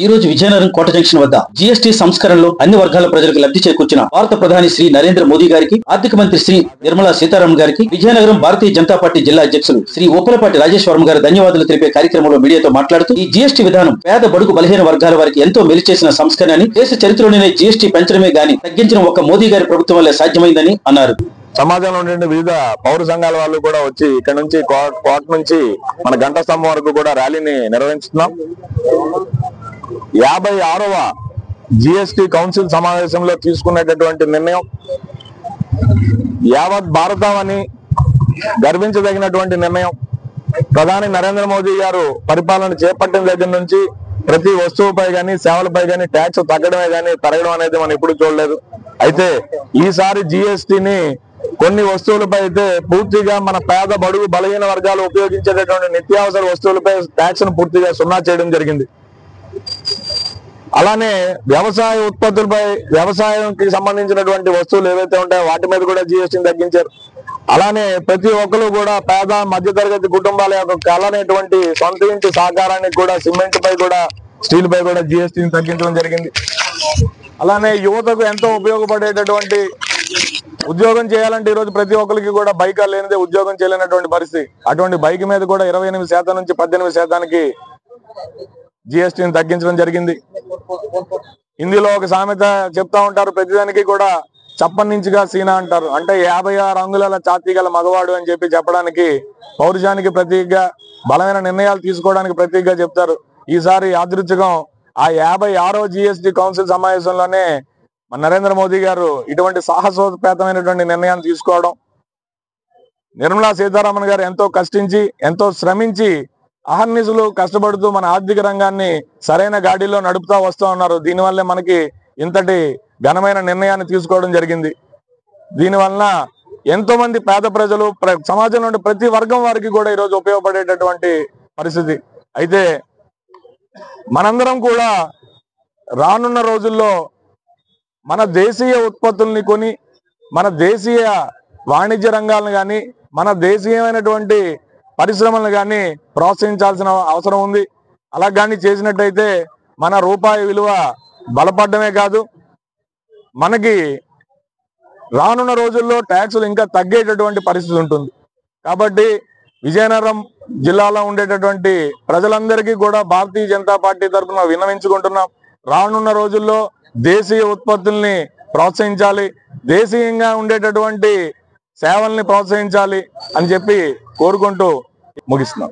ఈ రోజు విజయనగరం కోట జంక్షన్ వద్ద జీఎస్టీ సంస్కరణలో అన్ని వర్గాల ప్రజలకు లబ్ధి చేకూర్చిన భారత ప్రధాని శ్రీ నరేంద్ర మోదీ గారికి, ఆర్థిక మంత్రి శ్రీ నిర్మలా సీతారామన్ గారికి, విజయనగరం భారతీయ జనతా పార్టీ జిల్లా అధ్యక్షులు శ్రీ ఉప్పలపాటి రాజేశ్వరం గారు ధన్యవాదాలు తెలిపే కార్యక్రమంలో మీడియాతో మాట్లాడుతూ, ఈ జీఎస్టీ విధానం పేద బడుగు బలహీన వర్గాల వారికి ఎంతో మేలు చేసిన సంస్కరణ అని, దేశ చరిత్రలోనే జీఎస్టీ పెంచడమే గాని తగ్గించిన ఒక మోదీ గారి ప్రభుత్వం వల్లే సాధ్యమైందని అన్నారు. సమాజంలో ఉండే వివిధ పౌర సంఘాల వాళ్ళు కూడా వచ్చి ఇక్కడ నుంచి కోట నుంచి మన గంట స్తంభం వరకు కూడా ర్యాలీని నిర్వహిస్తున్నాం. 56వ జిఎస్టి కౌన్సిల్ సమావేశంలో తీసుకునేటటువంటి నిర్ణయం యావత్ భారతావని గర్వించదగినటువంటి నిర్ణయం. ప్రధాని నరేంద్ర మోదీ గారు పరిపాలన చేపట్టిన దగ్గర నుంచి ప్రతి వస్తువుపై కానీ సేవలపై కానీ ట్యాక్స్ తగ్గడమే కానీ తరగడం అనేది మనం ఎప్పుడు చూడలేదు. అయితే ఈసారి జిఎస్టిని కొన్ని వస్తువులపై అయితే పూర్తిగా మన పేద బడుగు బలహీన వర్గాలు ఉపయోగించేటటువంటి నిత్యావసర వస్తువులపై ట్యాక్స్ ను పూర్తిగా సున్నా చేయడం జరిగింది. అలానే వ్యవసాయ ఉత్పత్తులపై, వ్యవసాయానికి సంబంధించినటువంటి వస్తువులు ఏవైతే ఉంటాయో వాటి మీద కూడా జిఎస్టీని తగ్గించారు. అలానే ప్రతి ఒక్కరు కూడా పేద మధ్యతరగతి కుటుంబాల యొక్క కలనేటువంటి సొంత ఇంటి సహకారానికి కూడా సిమెంట్ పై కూడా, స్టీల్ పై కూడా జిఎస్టీని తగ్గించడం జరిగింది. అలానే యువతకు ఎంతో ఉపయోగపడేటటువంటి ఉద్యోగం చేయాలంటే ఈరోజు ప్రతి ఒక్కరికి కూడా బైక్ లేనిదే ఉద్యోగం చేయలేనటువంటి పరిస్థితి. అటువంటి బైక్ మీద కూడా 28% నుంచి 18% జిఎస్టీని తగ్గించడం జరిగింది. హిందీలో ఒక సామెత చెప్తా ఉంటారు, ప్రతిదానికి కూడా చప్పన్నించిగా సీనా అంటారు. అంటే 56 అంగుళాల ఛాతీ గల మగవాడు అని చెప్పడానికి, పౌరుషానికి ప్రతీకగా, బలమైన నిర్ణయాలు తీసుకోవడానికి ప్రతీకగా చెప్తారు. ఈసారి యాదృచ్ఛికం ఆ 56వ జిఎస్టీ కౌన్సిల్ సమావేశంలోనే మన నరేంద్ర మోదీ గారు ఇటువంటి సాహసోపేతమైనటువంటి నిర్ణయాన్ని తీసుకోవడం, నిర్మలా సీతారామన్ గారు ఎంతో కష్టించి, ఎంతో శ్రమించి, అహర్నిశలు కష్టపడుతూ మన ఆర్థిక రంగాన్ని సరైన గాడిలో నడుపుతా వస్తూ ఉన్నారు. దీనివల్లే మనకి ఇంతటి ఘనమైన నిర్ణయాన్ని తీసుకోవడం జరిగింది. దీనివలన ఎంతో మంది పేద ప్రజలు, సమాజంలో ప్రతి వర్గం వారికి కూడా ఈరోజు ఉపయోగపడేటటువంటి పరిస్థితి. అయితే మనందరం కూడా రానున్న రోజుల్లో మన దేశీయ ఉత్పత్తుల్ని కొని, మన దేశీయ వాణిజ్య రంగాలను కానీ, మన దేశీయమైనటువంటి పరిశ్రమలను కానీ ప్రోత్సహించాల్సిన అవసరం ఉంది. అలా కానీ చేసినట్టయితే మన రూపాయి విలువ బలపడమే కాదు, మనకి రానున్న రోజుల్లో ట్యాక్సులు ఇంకా తగ్గేటటువంటి పరిస్థితి ఉంటుంది. కాబట్టి విజయనగరం జిల్లాలో ఉండేటటువంటి ప్రజలందరికీ కూడా భారతీయ జనతా పార్టీ తరఫున విన్నవించుకుంటున్నాం. రానున్న రోజుల్లో దేశీయ ఉత్పత్తుల్ని ప్రోత్సహించాలి, దేశీయంగా ఉండేటటువంటి సేవల్ని ప్రోత్సహించాలి అని చెప్పి కోరుకుంటూ ముగిస్తున్నాం.